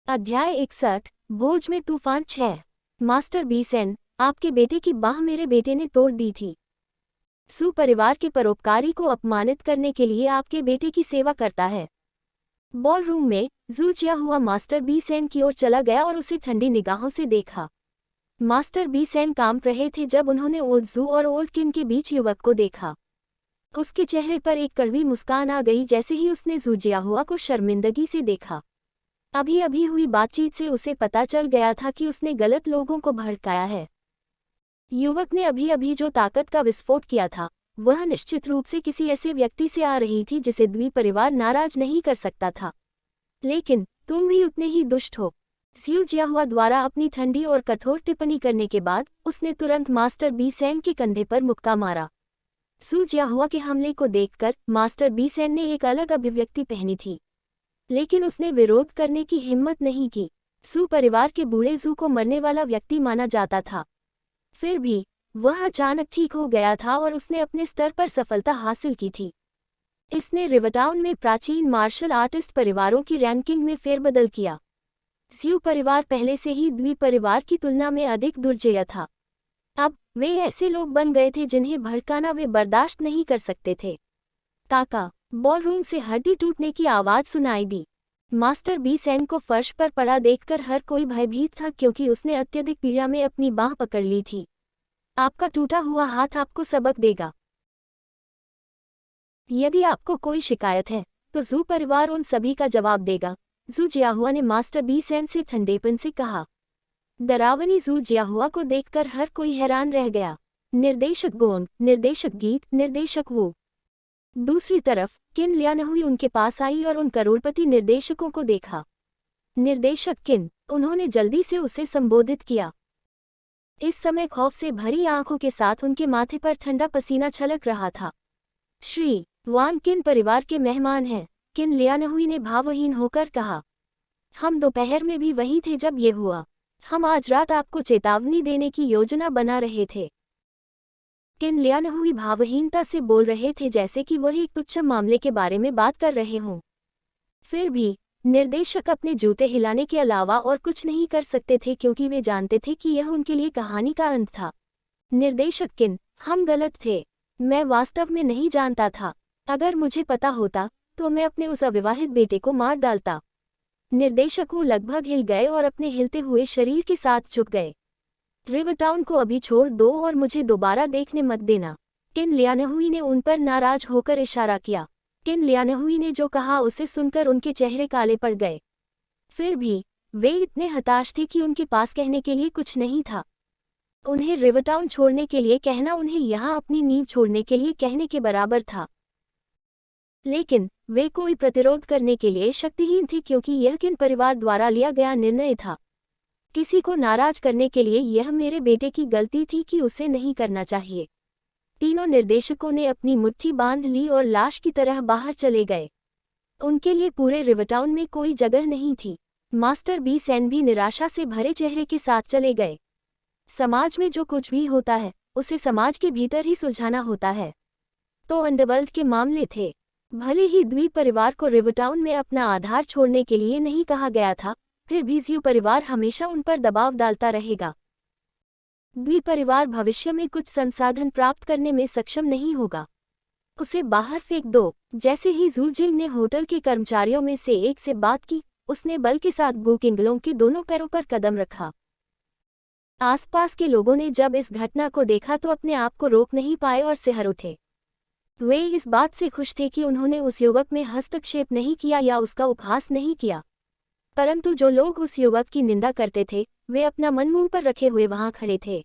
अध्याय 61 भोज में तूफान 6। मास्टर बीसेन, आपके बेटे की बाह मेरे बेटे ने तोड़ दी थी। सू परिवार के परोपकारी को अपमानित करने के लिए आपके बेटे की सेवा करता है। बॉल रूम में जू जियाहुआ मास्टर बीसेन की ओर चला गया और उसे ठंडी निगाहों से देखा। मास्टर बीसेन कांप रहे थे जब उन्होंने ओल्ड जू और ओल्ड किन के बीच युवक को देखा। उसके चेहरे पर एक कड़वी मुस्कान आ गई जैसे ही उसने जू जियाहुआ को शर्मिंदगी से देखा। अभी अभी हुई बातचीत से उसे पता चल गया था कि उसने गलत लोगों को भड़काया है। युवक ने अभी अभी जो ताकत का विस्फोट किया था वह निश्चित रूप से किसी ऐसे व्यक्ति से आ रही थी जिसे द्वी परिवार नाराज नहीं कर सकता था। लेकिन तुम भी उतने ही दुष्ट हो। ज्यू जियाहुआ द्वारा अपनी ठंडी और कठोर टिप्पणी करने के बाद उसने तुरंत मास्टर बीसेन के कंधे पर मुक्का मारा। सू जियाहुआ के हमले को देखकर मास्टर बीसेन ने एक अलग अभिव्यक्ति पहनी थी, लेकिन उसने विरोध करने की हिम्मत नहीं की। सू परिवार के बूढ़े जू को मरने वाला व्यक्ति माना जाता था। फिर भी वह अचानक ठीक हो गया था और उसने अपने स्तर पर सफलता हासिल की थी। इसने रिवरटाउन में प्राचीन मार्शल आर्टिस्ट परिवारों की रैंकिंग में फेरबदल किया। ज्यू परिवार पहले से ही द्वी परिवार की तुलना में अधिक दुर्जय था। अब वे ऐसे लोग बन गए थे जिन्हें भड़काना वे बर्दाश्त नहीं कर सकते थे। काका, बॉलरूम से हड्डी टूटने की आवाज सुनाई दी। मास्टर बीसेन को फर्श पर पड़ा देखकर हर कोई भयभीत था क्योंकि उसने अत्यधिक पीड़ा में अपनी बांह पकड़ ली थी। आपका टूटा हुआ हाथ आपको सबक देगा। यदि आपको कोई शिकायत है तो जू परिवार उन सभी का जवाब देगा, जू जियाहुआ ने मास्टर बीसेन से ठंडेपन से कहा। डरावनी जू जियाहुआ को देखकर हर कोई हैरान रह गया। निर्देशक गोंग, निर्देशक गीत, निर्देशक वू। दूसरी तरफ किन लियानहुई उनके पास आई और उन करोड़पति निर्देशकों को देखा। निर्देशक किन, उन्होंने जल्दी से उसे संबोधित किया। इस समय खौफ से भरी आंखों के साथ उनके माथे पर ठंडा पसीना छलक रहा था। श्री वान किन परिवार के मेहमान हैं, किन लियानहुई ने भावहीन होकर कहा। हम दोपहर में भी वहीं थे जब ये हुआ। हम आज रात आपको चेतावनी देने की योजना बना रहे थे। किन लियानहुई भावहीनता से बोल रहे थे जैसे कि वह एक तुच्छ मामले के बारे में बात कर रहे हों। फिर भी निर्देशक अपने जूते हिलाने के अलावा और कुछ नहीं कर सकते थे क्योंकि वे जानते थे कि यह उनके लिए कहानी का अंत था। निर्देशक किन, हम गलत थे। मैं वास्तव में नहीं जानता था। अगर मुझे पता होता तो मैं अपने उस अविवाहित बेटे को मार डालता। निर्देशक वो लगभग हिल गए और अपने हिलते हुए शरीर के साथ झुक गए। रिवरटाउन को अभी छोड़ दो और मुझे दोबारा देखने मत देना। किन लियानहुई ने उन पर नाराज होकर इशारा किया। किन लियानहुई ने जो कहा उसे सुनकर उनके चेहरे काले पड़ गए। फिर भी वे इतने हताश थे कि उनके पास कहने के लिए कुछ नहीं था। उन्हें रिवरटाउन छोड़ने के लिए कहना उन्हें यहाँ अपनी नींव छोड़ने के लिए कहने के बराबर था। लेकिन वे कोई प्रतिरोध करने के लिए शक्तिहीन थे क्योंकि यह किन परिवार द्वारा लिया गया निर्णय था। किसी को नाराज करने के लिए यह मेरे बेटे की गलती थी कि उसे नहीं करना चाहिए। तीनों निर्देशकों ने अपनी मुट्ठी बांध ली और लाश की तरह बाहर चले गए। उनके लिए पूरे रिवरटाउन में कोई जगह नहीं थी। मास्टर बीसेन भी निराशा से भरे चेहरे के साथ चले गए। समाज में जो कुछ भी होता है उसे समाज के भीतर ही सुलझाना होता है। तो अंडरवर्ल्ड के मामले थे। भले ही द्वी परिवार को रिवरटाउन में अपना आधार छोड़ने के लिए नहीं कहा गया था, फिर भी ज्यू परिवार हमेशा उन पर दबाव डालता रहेगा। द्वी परिवार भविष्य में कुछ संसाधन प्राप्त करने में सक्षम नहीं होगा। उसे बाहर फेंक दो। जैसे ही जू जिंग ने होटल के कर्मचारियों में से एक से बात की, उसने बल के साथ गू किंगलों के दोनों पैरों पर कदम रखा। आसपास के लोगों ने जब इस घटना को देखा तो अपने आप को रोक नहीं पाए और सिहर उठे। वे इस बात से खुश थे कि उन्होंने उस युवक में हस्तक्षेप नहीं किया या उसका उपहास नहीं किया। परंतु जो लोग उस युवक की निंदा करते थे वे अपना मन मुंह पर रखे हुए वहां खड़े थे।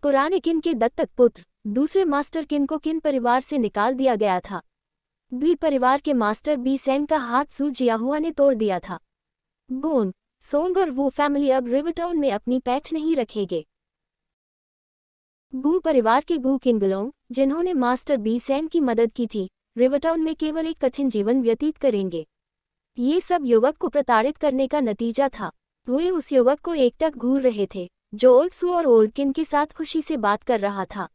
पुराने किन के दत्तक पुत्र दूसरे मास्टर किन को किन परिवार से निकाल दिया गया था। द्वी परिवार के मास्टर बीसेन का हाथ सू जियाहुआ ने तोड़ दिया था। गोन, सोंग और वू फैमिली अब रिवरटाउन में अपनी पैठ नहीं रखेंगे। गू परिवार के गू किंगलों, जिन्होंने मास्टर बीसेन की मदद की थी, रिवरटाउन में केवल एक कठिन जीवन व्यतीत करेंगे। ये सब युवक को प्रताड़ित करने का नतीजा था। वे उस युवक को एकटक घूर रहे थे जो ओल्ड सू और ओल्ड किन के साथ खुशी से बात कर रहा था।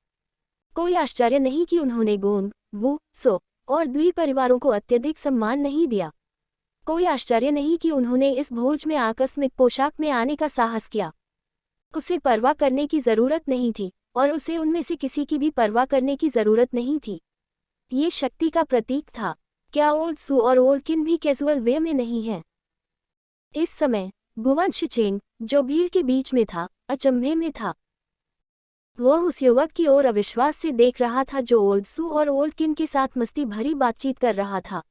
कोई आश्चर्य नहीं कि उन्होंने गोंग, वू, सो और द्वी परिवारों को अत्यधिक सम्मान नहीं दिया। कोई आश्चर्य नहीं कि उन्होंने इस भोज में आकस्मिक पोशाक में आने का साहस किया। उसे परवाह करने की जरूरत नहीं थी और उसे उनमें से किसी की भी परवाह करने की जरूरत नहीं थी। ये शक्ति का प्रतीक था। क्या ओल्ड सू और ओल्ड किन भी कैजुअल वे में नहीं है? इस समय गुवान शिचेंग, जो भीड़ के बीच में था, अचंभे में था। वह उस युवक की ओर अविश्वास से देख रहा था जो ओल्ड सू और ओल्ड किन के साथ मस्ती भरी बातचीत कर रहा था।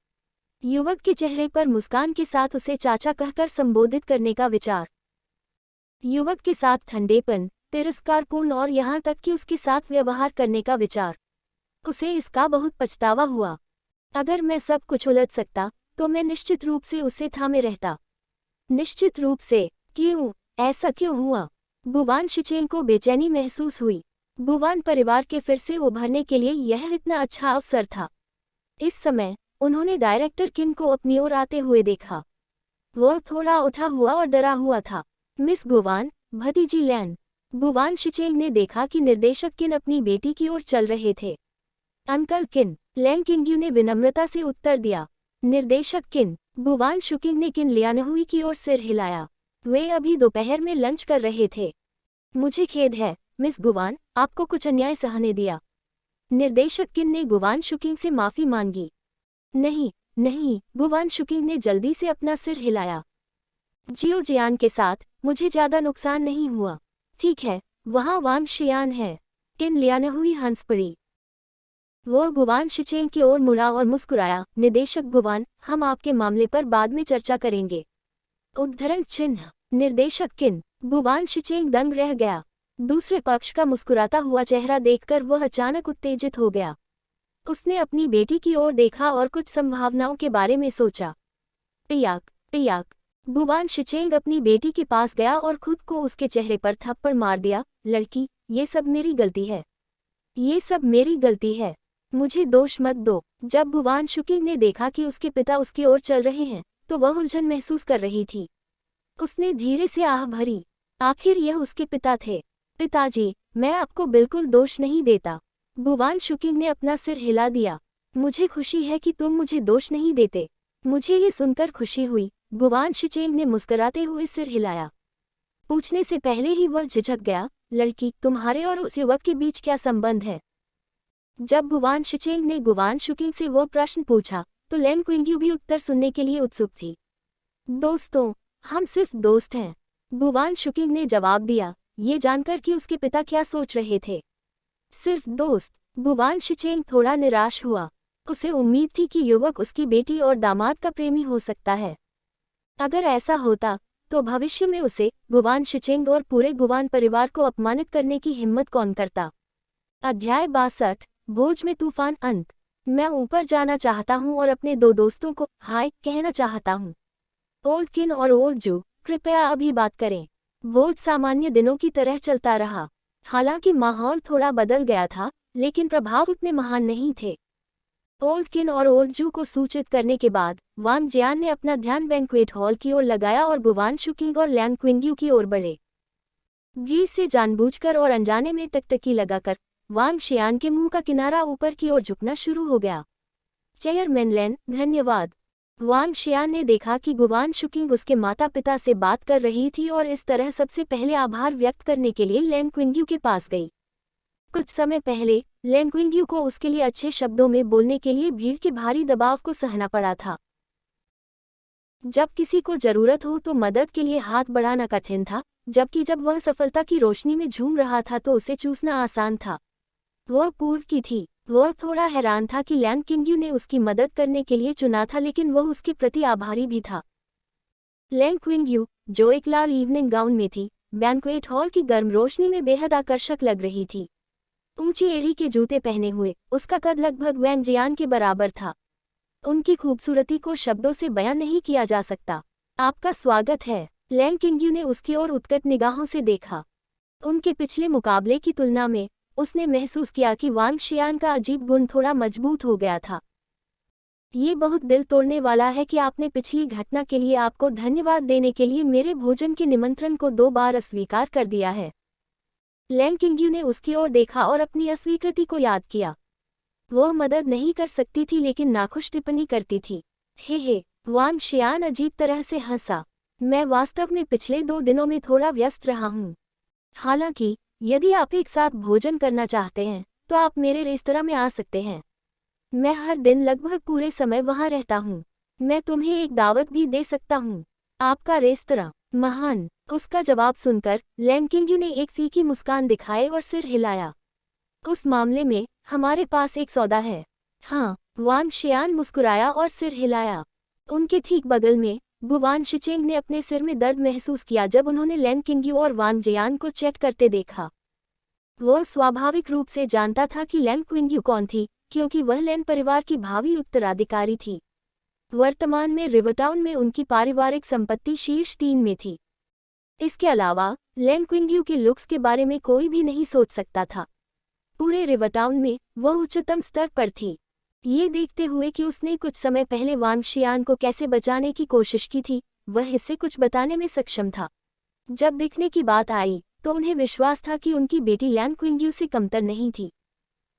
युवक के चेहरे पर मुस्कान के साथ उसे चाचा कहकर संबोधित करने का विचार, युवक के साथ ठंडेपन, तिरस्कारपूर्ण और यहाँ तक कि उसके साथ व्यवहार करने का विचार, उसे इसका बहुत पछतावा हुआ। अगर मैं सब कुछ उलट सकता तो मैं निश्चित रूप से उसे थामे रहता। निश्चित रूप से। क्यों? ऐसा क्यों हुआ? गुवान शिचेंग को बेचैनी महसूस हुई। गुवान परिवार के फिर से उभरने के लिए यह इतना अच्छा अवसर था। इस समय उन्होंने डायरेक्टर किन को अपनी ओर आते हुए देखा। वह थोड़ा उठा हुआ और डरा हुआ था। मिस गुवान, भतीजी लैन। गुवान शिचेंग ने देखा कि निर्देशक किन अपनी बेटी की ओर चल रहे थे। अंकल किन, लैन किंग्यू ने विनम्रता से उत्तर दिया। निर्देशक किन। गुवान शुकिंग ने किन लियानहुई की ओर सिर हिलाया। वे अभी दोपहर में लंच कर रहे थे। मुझे खेद है मिस गुवान, आपको कुछ अन्याय सहने दिया। निर्देशक किन ने गुवान शुकिंग से माफी मांगी। नहीं नहीं, गुवान शुकिंग ने जल्दी से अपना सिर हिलाया। जियो जियान के साथ मुझे ज्यादा नुकसान नहीं हुआ। ठीक है, वहाँ वांग शियान है। किन लियानहुई हंस पड़ी। वह गुवान शिचेंग की ओर मुड़ा और मुस्कुराया। निदेशक गुवान, हम आपके मामले पर बाद में चर्चा करेंगे। उद्धरण चिन्ह। निर्देशक किन। गुवान शिचेंग दंग रह गया। दूसरे पक्ष का मुस्कुराता हुआ चेहरा देखकर वह अचानक उत्तेजित हो गया। उसने अपनी बेटी की ओर देखा और कुछ संभावनाओं के बारे में सोचा। पियाक पियाक। गुवान शिचेंग अपनी बेटी के पास गया और खुद को उसके चेहरे पर थप्पड़ मार दिया। लड़की, ये सब मेरी गलती है। ये सब मेरी गलती है। मुझे दोष मत दो। जब गुवान शुकिंग ने देखा कि उसके पिता उसकी ओर चल रहे हैं तो वह उलझन महसूस कर रही थी। उसने धीरे से आह भरी। आखिर यह उसके पिता थे। पिताजी, मैं आपको बिल्कुल दोष नहीं देता। गुवान शुकिंग ने अपना सिर हिला दिया। मुझे खुशी है कि तुम मुझे दोष नहीं देते। मुझे ये सुनकर खुशी हुई। गुवान शिचेंग ने मुस्कुराते हुए सिर हिलाया। पूछने से पहले ही वह झिझक गया। लड़की, तुम्हारे और उस युवक के बीच क्या संबंध है? जब गुवान शिचेंग ने गुवान शुकिंग से वह प्रश्न पूछा तो लैन क्विंग्यू भी उत्तर सुनने के लिए उत्सुक थी। दोस्तों, हम सिर्फ दोस्त हैं, गुवान शुकिंग ने जवाब दिया, ये जानकर कि उसके पिता क्या सोच रहे थे। सिर्फ दोस्त। गुवान शिचेंग थोड़ा निराश हुआ। उसे उम्मीद थी कि युवक उसकी बेटी और दामाद का प्रेमी हो सकता है। अगर ऐसा होता तो भविष्य में उसे, गुवान शिचेंग और पूरे गुवान परिवार को अपमानित करने की हिम्मत कौन करता। अध्याय 62, भोज में तूफान। अंत। मैं ऊपर जाना चाहता हूँ और अपने दो दोस्तों को हाय कहना चाहता हूँ। ओल्ड किन और ओल्ड जू, कृपया अभी बात करें। भोज सामान्य दिनों की तरह चलता रहा। हालांकि माहौल थोड़ा बदल गया था, लेकिन प्रभाव उतने महान नहीं थे। ओल्ड किन और ओल्ड जू को सूचित करने के बाद वांग जियान ने अपना ध्यान बैंक्वेट हॉल की ओर लगाया और गुवान शुकिंग और लैन क्विंग्यू की ओर बढ़े। भीड़ से जानबूझकर और अनजाने में टकटकी लगाकर वांग शियान के मुंह का किनारा ऊपर की ओर झुकना शुरू हो गया। चेयरमैन लैन, धन्यवाद। वांग शियान ने देखा कि गुवान शुकिंग उसके माता पिता से बात कर रही थी और इस तरह सबसे पहले आभार व्यक्त करने के लिए लैन क्विंग्यू के पास गई। कुछ समय पहले लैन क्विंग्यू को उसके लिए अच्छे शब्दों में बोलने के लिए भीड़ के भारी दबाव को सहना पड़ा था। जब किसी को जरूरत हो तो मदद के लिए हाथ बढ़ाना कठिन था, जबकि जब वह सफलता की रोशनी में झूम रहा था तो उसे चूसना आसान था। वह पूर्व की थी। वह थोड़ा हैरान था कि लैन किंग्यू ने उसकी मदद करने के लिए चुना था, लेकिन वह उसके प्रति आभारी भी था। लैन क्विंग्यू, जो एक लाल इवनिंग गाउन में थी, बैंक्वेट हॉल की गर्म रोशनी में बेहद आकर्षक लग रही थी। ऊंची एड़ी के जूते पहने हुए उसका कद लगभग वैंग जियान के बराबर था। उनकी खूबसूरती को शब्दों से बयान नहीं किया जा सकता। आपका स्वागत है। लैन किंग्यू ने उसकी ओर उत्कट निगाहों से देखा। उनके पिछले मुकाबले की तुलना में उसने महसूस किया कि वांग शियान का अजीब गुण थोड़ा मजबूत हो गया था। ये बहुत दिल तोड़ने वाला है कि आपने पिछली घटना के लिए आपको धन्यवाद देने के लिए मेरे भोजन के निमंत्रण को 2 बार अस्वीकार कर दिया है। लैन किंग्यू ने उसकी ओर देखा और अपनी अस्वीकृति को याद किया। वह मदद नहीं कर सकती थी लेकिन नाखुश टिप्पणी करती थी। हे, वांग शियान अजीब तरह से हंसा। मैं वास्तव में पिछले 2 दिनों में थोड़ा व्यस्त रहा हूँ। हालांकि यदि आप एक साथ भोजन करना चाहते हैं तो आप मेरे रेस्तरां में आ सकते हैं। मैं हर दिन लगभग पूरे समय वहां रहता हूँ। मैं तुम्हें एक दावत भी दे सकता हूँ। आपका रेस्तरां महान। उसका जवाब सुनकर लैन किंग्यू ने एक फीकी मुस्कान दिखाए और सिर हिलाया। उस मामले में हमारे पास एक सौदा है। हाँ, वान शियान मुस्कुराया और सिर हिलाया। उनके ठीक बगल में गुवान शिचेंग ने अपने सिर में दर्द महसूस किया जब उन्होंने लैन किंग्यू और वान जियान को चैट करते देखा। वह स्वाभाविक रूप से जानता था कि लैन क्विंग्यू कौन थी, क्योंकि वह लैन परिवार की भावी उत्तराधिकारी थी। वर्तमान में रिवरटाउन में उनकी पारिवारिक संपत्ति शीर्ष 3 में थी। इसके अलावा लैन क्विंग्यू के लुक्स के बारे में कोई भी नहीं सोच सकता था। पूरे रिवरटाउन में वह उच्चतम स्तर पर थी। ये देखते हुए कि उसने कुछ समय पहले वांग शियान को कैसे बचाने की कोशिश की थी, वह इससे कुछ बताने में सक्षम था। जब दिखने की बात आई तो उन्हें विश्वास था कि उनकी बेटी लैन क्विंग्यू से कमतर नहीं थी।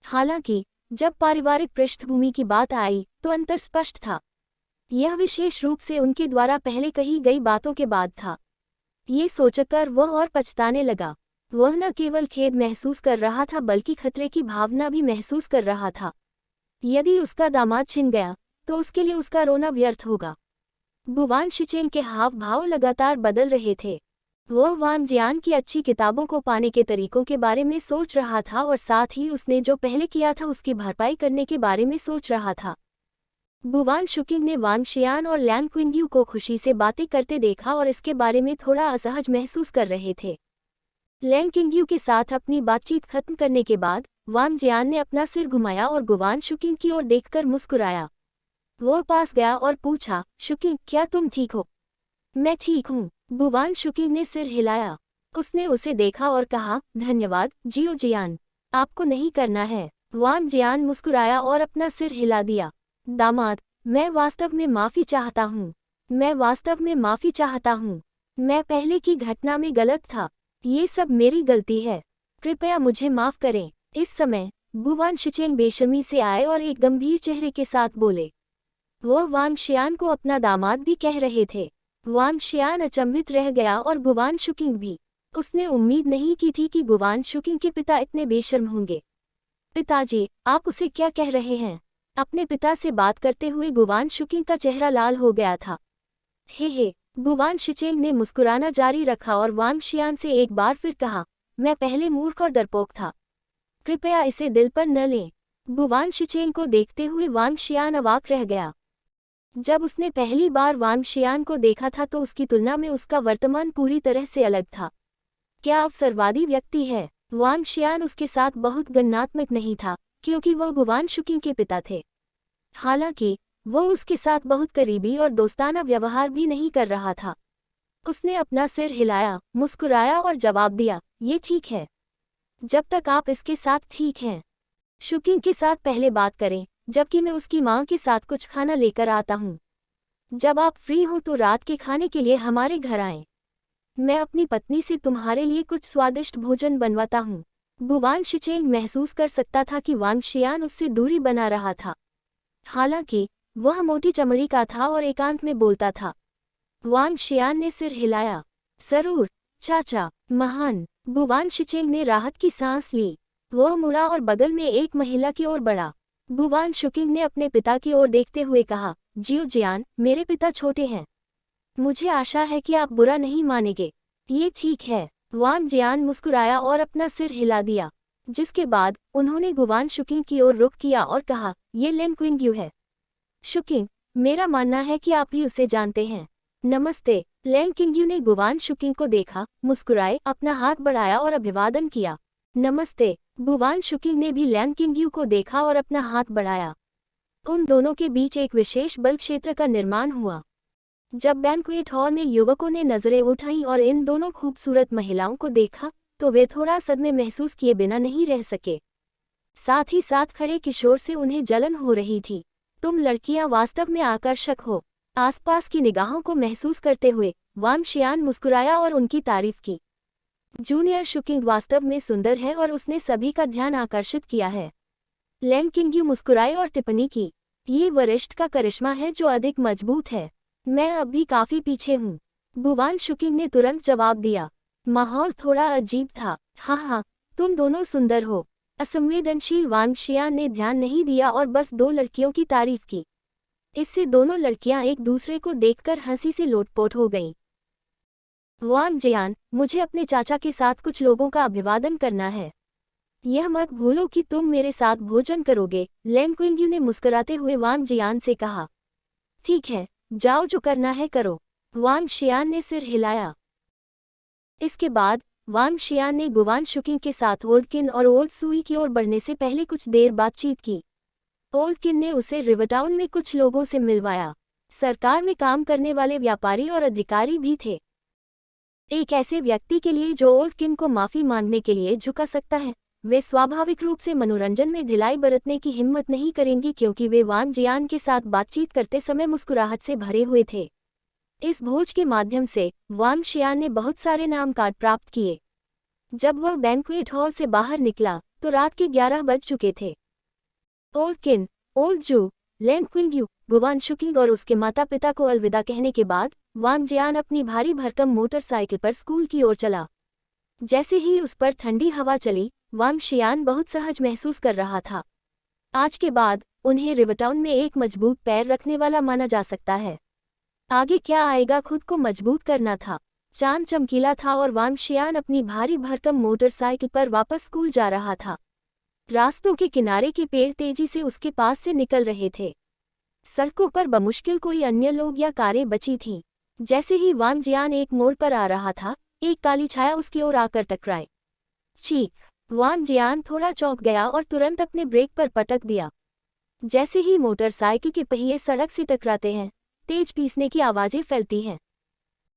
हालांकि जब पारिवारिक पृष्ठभूमि की बात आई तो अंतर स्पष्ट था। यह विशेष रूप से उनके द्वारा पहले कही गई बातों के बाद था। ये सोचकर वह और पछताने लगा। वह न केवल खेद महसूस कर रहा था बल्कि खतरे की भावना भी महसूस कर रहा था। यदि उसका दामाद छिन गया तो उसके लिए उसका रोना व्यर्थ होगा। गुवान शिचेन के हाव भाव लगातार बदल रहे थे। वह वान जियान की अच्छी किताबों को पाने के तरीकों के बारे में सोच रहा था और साथ ही उसने जो पहले किया था उसकी भरपाई करने के बारे में सोच रहा था। गुवान शुकिंग ने वांग शियान और लैन क्विंग्यू को खुशी से बातें करते देखा और इसके बारे में थोड़ा असहज महसूस कर रहे थे। लैन किंग्यू के साथ अपनी बातचीत खत्म करने के बाद वांग जियान ने अपना सिर घुमाया और गुवान शुकिंग की ओर देखकर मुस्कुराया। वह पास गया और पूछा, शुकिंग, क्या तुम ठीक हो? मैं ठीक हूँ। गुवान शुकिंग ने सिर हिलाया। उसने उसे देखा और कहा, धन्यवाद जियो जियान। आपको नहीं करना है। वांग जियान मुस्कुराया और अपना सिर हिला दिया। दामाद, मैं वास्तव में माफ़ी चाहता हूँ। मैं वास्तव में माफ़ी चाहता हूँ। मैं पहले की घटना में गलत था। ये सब मेरी गलती है। कृपया मुझे माफ़ करें। इस समय गुवान शिचेंग बेशर्मी से आए और एक गंभीर चेहरे के साथ बोले। वह वांग शियान को अपना दामाद भी कह रहे थे। वांग शियान अचंभित रह गया और गुवान शुकिंग भी। उसने उम्मीद नहीं की थी कि गुवान शुकिंग के पिता इतने बेशर्म होंगे। पिताजी, आप उसे क्या कह रहे हैं? अपने पिता से बात करते हुए गुवान शुकिंग का चेहरा लाल हो गया था। हे, गुवान शिचेंग ने मुस्कुराना जारी रखा और वांग शियान से एक बार फिर कहा, मैं पहले मूर्ख और डरपोक था। कृपया इसे दिल पर न लें। गुवान शिचेंग को देखते हुए वांग शियान अवाक रह गया। जब उसने पहली बार वांग शियान को देखा था तो उसकी तुलना में उसका वर्तमान पूरी तरह से अलग था। क्या अवसरवादी व्यक्ति है? वांग शियान उसके साथ बहुत गणनात्मक नहीं था क्योंकि वह गुवान शुकिंग के पिता थे। हालांकि वह उसके साथ बहुत करीबी और दोस्ताना व्यवहार भी नहीं कर रहा था। उसने अपना सिर हिलाया, मुस्कुराया और जवाब दिया, ये ठीक है। जब तक आप इसके साथ ठीक हैं। शुकिंग के साथ पहले बात करें, जबकि मैं उसकी माँ के साथ कुछ खाना लेकर आता हूँ। जब आप फ्री हो तो रात के खाने के लिए हमारे घर आएं। मैं अपनी पत्नी से तुम्हारे लिए कुछ स्वादिष्ट भोजन बनवाता हूँ। गुवान शिचेंग महसूस कर सकता था कि वांग शियान उससे दूरी बना रहा था। हालांकि वह मोटी चमड़ी का था और एकांत में बोलता था। वांग शियान ने सिर हिलाया। जरूर चाचा, महान। गुवान शिचेंग ने राहत की सांस ली। वह मुड़ा और बगल में एक महिला की ओर बढ़ा। गुवान शुकिंग ने अपने पिता की ओर देखते हुए कहा, जियो जियान, मेरे पिता छोटे हैं। मुझे आशा है कि आप बुरा नहीं मानेंगे। ये ठीक है। वांग जियान मुस्कुराया और अपना सिर हिला दिया, जिसके बाद उन्होंने गुवान शुकिंग की ओर रुख किया और कहा, ये लैन क्विंग्यू है। शुकिंग, मेरा मानना है कि आप भी उसे जानते हैं। नमस्ते। लैन किंग्यू ने गुवान शुकिंग को देखा, मुस्कुराए, अपना हाथ बढ़ाया और अभिवादन किया। नमस्ते। गुवान शुकिंग ने भी लैन किंग्यू को देखा और अपना हाथ बढ़ाया। उन दोनों के बीच एक विशेष बल क्षेत्र का निर्माण हुआ। जब बैंक्वेट हॉल में युवकों ने नजरें उठाईं और इन दोनों खूबसूरत महिलाओं को देखा तो वे थोड़ा सदमे महसूस किए बिना नहीं रह सके। साथ ही साथ खड़े किशोर से उन्हें जलन हो रही थी। तुम लड़कियां वास्तव में आकर्षक हो। आसपास की निगाहों को महसूस करते हुए वांग शियान मुस्कुराया और उनकी तारीफ की। जूनियर शुकिंग वास्तव में सुंदर है और उसने सभी का ध्यान आकर्षित किया है। लैन किंग्यू मुस्कुराए और टिप्पणी की, ये वरिष्ठ का करिश्मा है जो अधिक मजबूत है। मैं अब भी काफी पीछे हूँ, गुवान शुकिंग ने तुरंत जवाब दिया। माहौल थोड़ा अजीब था। हाँ हाँ, तुम दोनों सुंदर हो। असंवेदनशील वांग शियान ने ध्यान नहीं दिया और बस दो लड़कियों की तारीफ की। इससे दोनों लड़कियां एक दूसरे को देखकर हंसी से लोटपोट हो गईं। वांग जियान, मुझे अपने चाचा के साथ कुछ लोगों का अभिवादन करना है। यह मत भूलो कि तुम मेरे साथ भोजन करोगे, लैंग क्विंग्यू ने मुस्कुराते हुए वांग जियान से कहा। ठीक है, जाओ जो करना है करो। वांग शियान ने सिर हिलाया। इसके बाद वांग शियान ने गुवान शुकिंग के साथ ओल्ड किन और ओल्ड सुई की ओर बढ़ने से पहले कुछ देर बातचीत की। ओल्ड किन ने उसे रिवरटाउन में कुछ लोगों से मिलवाया। सरकार में काम करने वाले व्यापारी और अधिकारी भी थे। एक ऐसे व्यक्ति के लिए जो ओल्ड किन को माफी मांगने के लिए झुका सकता है, वे स्वाभाविक रूप से मनोरंजन में ढिलाई बरतने की हिम्मत नहीं करेंगी क्योंकि वे वांग जियान के साथ बातचीत करते समय मुस्कुराहट से भरे हुए थे। इस भोज के माध्यम से वांग शियान ने बहुत सारे नाम कार्ड प्राप्त किए। जब वह बैंक्वेट हॉल से बाहर निकला तो रात के 11 बज चुके थे। ओल्ड किन, ओल्ड जू, लैंग क्विंग्यू, गुवान शुकिंग और उसके माता पिता को अलविदा कहने के बाद वांग जियान अपनी भारी भरकम मोटरसाइकिल पर स्कूल की ओर चला। जैसे ही उस पर ठंडी हवा चली, वांग शियान बहुत सहज महसूस कर रहा था। आज के बाद उन्हें रिवरटाउन में एक मजबूत पैर रखने वाला माना जा सकता है। आगे क्या आएगा, खुद को मजबूत करना था। चांद चमकीला था और वांग शियान अपनी भारी भरकम मोटरसाइकिल पर वापस स्कूल जा रहा था। रास्तों के किनारे के पेड़ तेजी से उसके पास से निकल रहे थे। सड़कों पर बमुश्किल कोई अन्य लोग या कारें बची थीं। जैसे ही वांग जियान एक मोड़ पर आ रहा था, एक काली छाया उसकी ओर आकर टकराई। चीख! वांग जियान थोड़ा चौंक गया और तुरंत अपने ब्रेक पर पटक दिया। जैसे ही मोटरसाइकिल के पहिए सड़क से टकराते हैं, तेज पीसने की आवाजें फैलती हैं।